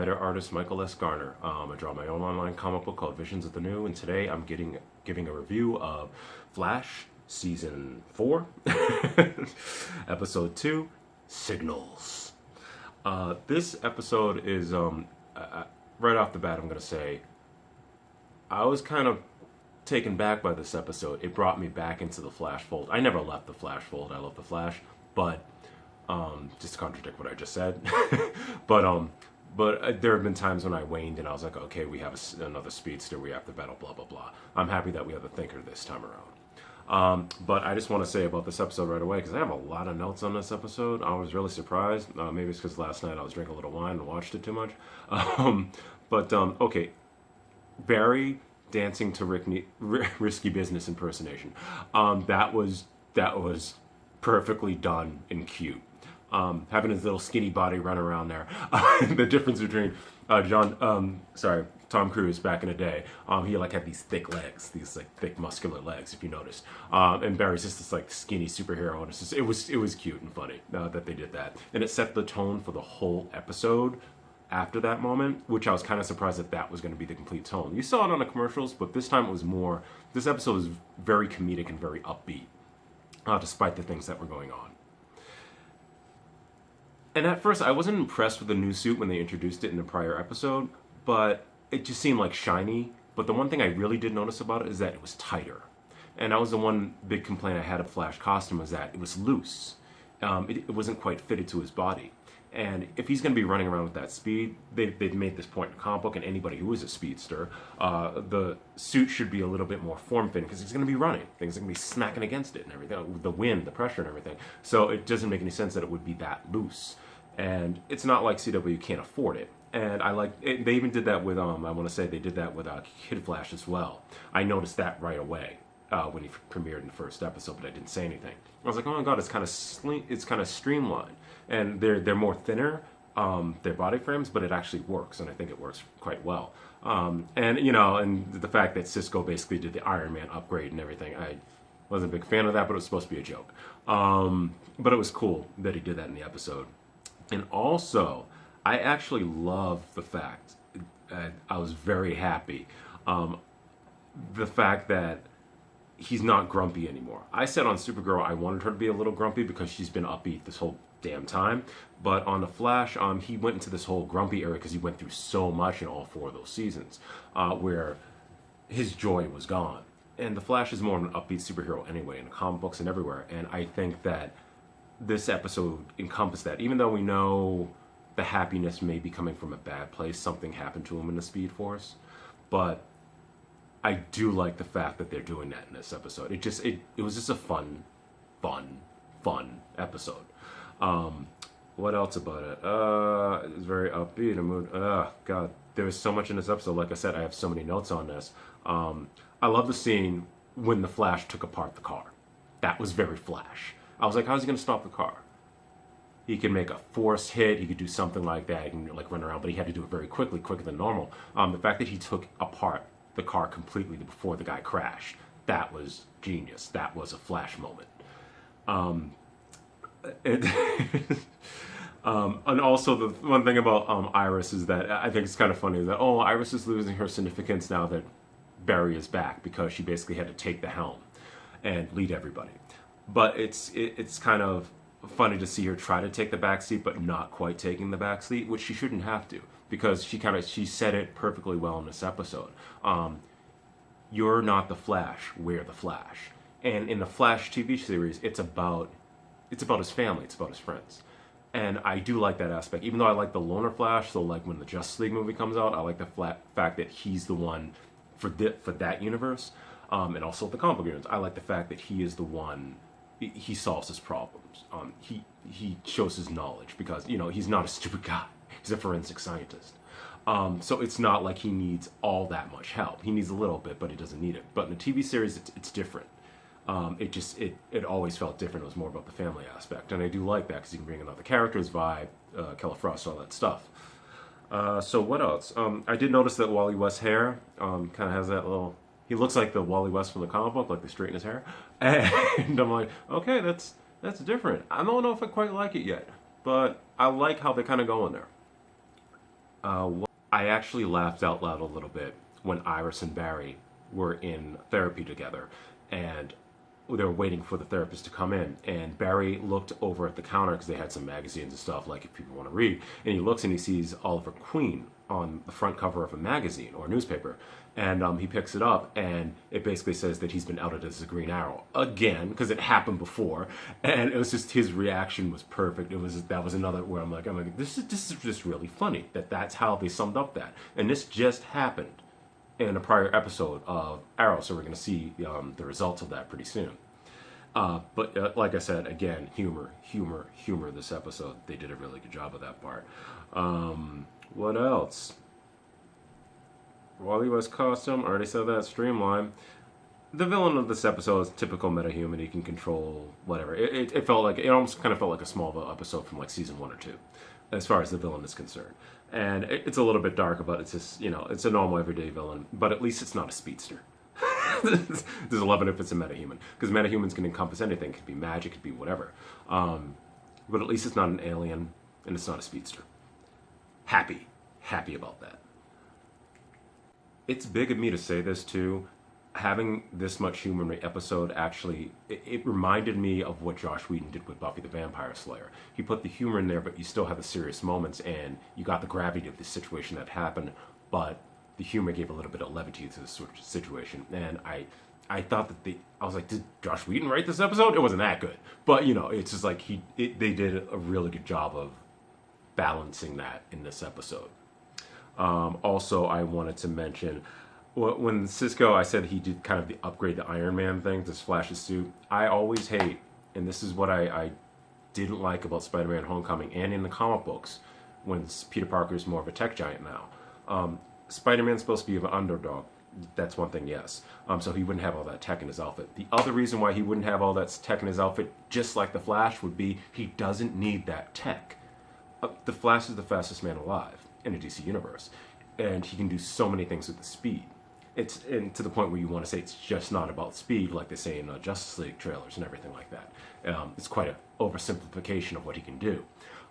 writer artist Michael S Garner. I draw my own online comic book called Visions of the New, and today I'm giving a review of Flash Season 4, Episode 2, Signals. This episode is, right off the bat, I'm going to say, I was kind of taken back by this episode. It brought me back into the Flash fold. I never left the Flash fold. I love the Flash, but just to contradict what I just said, but there have been times when I waned and I was like, okay, we have another speedster, we have to battle, blah blah blah. I'm happy that we have a thinker this time around. But I just want to say about this episode right away because I have a lot of notes on this episode. I was really surprised. Maybe it's because last night I was drinking a little wine and watched it too much. Okay, Barry dancing to risky business impersonation. That was perfectly done and cute. Having his little skinny body run around there. The difference between Tom Cruise back in the day, he like had these thick legs, these like thick muscular legs, if you noticed. And Barry's just this like skinny superhero, and it was cute and funny that they did that, and it set the tone for the whole episode. After that moment, which I was kind of surprised that was going to be the complete tone. You saw it on the commercials, but this time it was more. This episode was very comedic and very upbeat, despite the things that were going on. And at first, I wasn't impressed with the new suit when they introduced it in the prior episode, but it just seemed like shiny. But the one thing I really did notice about it is that it was tighter. And that was the one big complaint I had of Flash costume, was that it was loose. It wasn't quite fitted to his body. And if he's going to be running around with that speed, they've made this point in the comic book, and anybody who is a speedster, the suit should be a little bit more form-fitting because he's going to be running. Things are going to be smacking against it and everything, the wind, the pressure and everything. So it doesn't make any sense that it would be that loose. And it's not like CW can't afford it. And I like it. They even did that with, I want to say they did that with Kid Flash as well. I noticed that right away when he premiered in the first episode, but I didn't say anything. I was like, oh my god, it's kind of streamlined. And they're more thinner, their body frames, but it actually works, and I think it works quite well. And the fact that Cisco basically did the Iron Man upgrade and everything, I wasn't a big fan of that, but it was supposed to be a joke. But it was cool that he did that in the episode. And also, I actually love the fact, I was very happy, the fact that he's not grumpy anymore. I said on Supergirl I wanted her to be a little grumpy because she's been upbeat this whole damn time, but on the Flash, he went into this whole grumpy area because he went through so much in all 4 of those seasons, where his joy was gone. And the Flash is more of an upbeat superhero anyway in the comic books and everywhere, and I think that this episode encompassed that. Even though we know the happiness may be coming from a bad place, something happened to him in the Speed Force, but I do like the fact that they're doing that in this episode. It was just a fun episode. What else about it? It was very upbeat. God, there was so much in this episode. Like I said, I have so many notes on this. I love the scene when the Flash took apart the car. That was very Flash. I was like, how's he going to stop the car? He can make a force hit. He could do something like that. He can like run around, but he had to do it very quickly, quicker than normal. The fact that he took apart the car completely before the guy crashed, that was genius. That was a Flash moment. And also the one thing about Iris is that I think it's kind of funny that, Iris is losing her significance now that Barry is back because she basically had to take the helm and lead everybody. But it's kind of funny to see her try to take the backseat but not quite taking the backseat, which she shouldn't have to, because she said it perfectly well in this episode. You're not the Flash, we're the Flash. And in the Flash TV series, it's about his family, it's about his friends. And I do like that aspect. Even though I like the Loner Flash, so like when the Justice League movie comes out, I like the fact that he's the one for that universe. And also the comic book universe. I like the fact that he is the one, he solves his problems. He shows his knowledge because, he's not a stupid guy. He's a forensic scientist. So it's not like he needs all that much help. He needs a little bit, but he doesn't need it. But in the TV series, it's different. It always felt different. It was more about the family aspect. And I do like that because you can bring in other characters, vibe, Killer Frost, all that stuff. So what else? I did notice that Wally West's hair kind of has that little... He looks like the Wally West from the comic book, like they straighten his hair. And I'm like, okay, that's different. I don't know if I quite like it yet, but I like how they're kind of going there. I actually laughed out loud a little bit when Iris and Barry were in therapy together, and they were waiting for the therapist to come in, and Barry looked over at the counter because they had some magazines and stuff, like if people want to read, and he looks and he sees Oliver Queen on the front cover of a magazine or a newspaper, and he picks it up, and it basically says that he's been outed as a Green Arrow again because it happened before, and it was just, his reaction was perfect. That was another where I'm like, this is just really funny that's how they summed up that, and this just happened in a prior episode of Arrow, so we're going to see the results of that pretty soon. But like I said, again, humor this episode. They did a really good job of that part. What else? Wally West costume, already said that. Streamline. The villain of this episode is typical metahuman. He can control whatever. It felt like, it almost kind of felt like a Smallville episode from like season 1 or 2, as far as the villain is concerned. And it's a little bit darker, but it's just, it's a normal everyday villain. But at least it's not a speedster. There's 11 if it's a metahuman, because metahumans can encompass anything. It could be magic, it could be whatever. But at least it's not an alien, and it's not a speedster. Happy about that. It's big of me to say this too. Having this much humor in the episode, actually, it reminded me of what Josh Whedon did with Buffy the Vampire Slayer. He put the humor in there, but you still have the serious moments, and you got the gravity of the situation that happened, but the humor gave a little bit of levity to the situation. And I thought that I was like, did Josh Whedon write this episode? It wasn't that good. But, it's just like they did a really good job of balancing that in this episode. Also, I wanted to mention, when Cisco, I said he did kind of the upgrade the Iron Man thing to Flash's suit. I always hate, and this is what I didn't like about Spider-Man Homecoming and in the comic books, when Peter Parker is more of a tech giant now. Spider-Man's supposed to be an underdog. That's one thing, yes. So he wouldn't have all that tech in his outfit. The other reason why he wouldn't have all that tech in his outfit, just like the Flash, would be he doesn't need that tech. The Flash is the fastest man alive in the DC universe, and he can do so many things with the speed. And to the point where you want to say it's just not about speed, like they say in Justice League trailers and everything like that. It's quite an oversimplification of what he can do.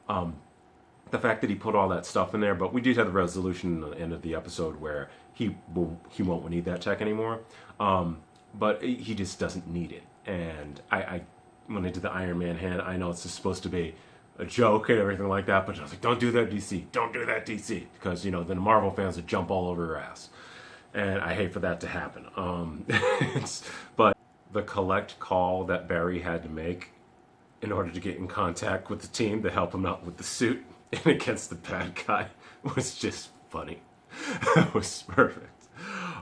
The fact that he put all that stuff in there, but we did have the resolution at the end of the episode where he won't need that tech anymore. But he just doesn't need it. And I when I did the Iron Man hand, I know it's just supposed to be a joke and everything like that, but I was like, don't do that, DC. Don't do that, DC. Because, then the Marvel fans would jump all over your ass. And I hate for that to happen. But the collect call that Barry had to make in order to get in contact with the team to help him out with the suit and against the bad guy was just funny. It was perfect.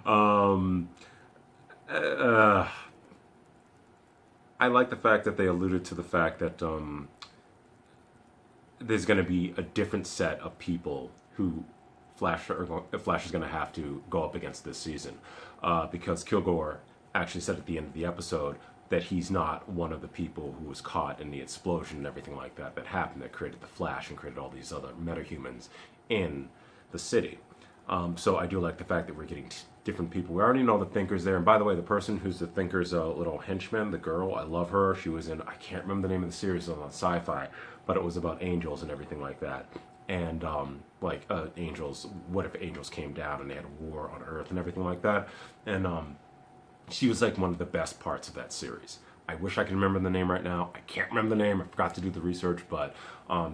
I like the fact that they alluded to the fact that there's going to be a different set of people who Flash is going to have to go up against this season, because Kilgore actually said at the end of the episode that he's not one of the people who was caught in the explosion and everything like that happened, that created the Flash and created all these other metahumans in the city. So I do like the fact that we're getting different people. We already know the Thinker's there, and by the way, the person who's the Thinker's little henchman, the girl, I love her. She was in, I can't remember the name of the series, on Sci-Fi, but it was about angels and everything like that. And angels, what if angels came down and they had a war on Earth and everything like that. And she was like one of the best parts of that series. I wish I could remember the name right now. I can't remember the name. I forgot to do the research, but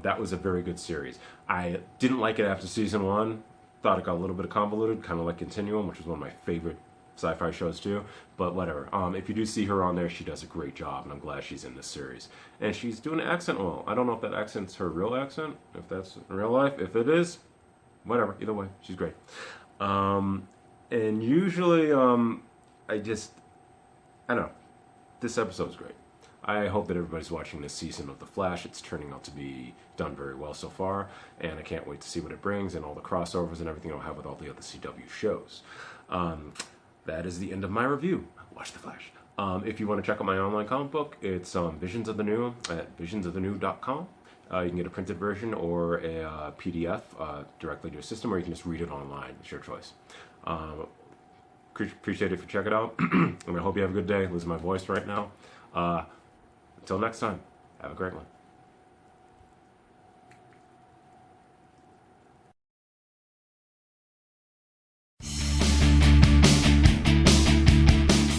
that was a very good series. I didn't like it after season 1. Thought it got a little bit convoluted, kind of like Continuum, which was one of my favorite sci-fi shows too, but whatever. If you do see her on there, she does a great job, and I'm glad she's in this series. And she's doing an accent well. I don't know if that accent's her real accent, if that's in real life. If it is, whatever. Either way, she's great. And usually, I don't know. This episode's great. I hope that everybody's watching this season of The Flash. It's turning out to be done very well so far, and I can't wait to see what it brings and all the crossovers and everything I'll have with all the other CW shows. That is the end of my review. Watch The Flash. If you want to check out my online comic book, it's Visions of the New at visionsofthenew.com. You can get a printed version or a PDF directly to your system, or you can just read it online. It's your choice. Appreciate it if you check it out. And I hope you have a good day. Losing my voice right now. Until next time, have a great one.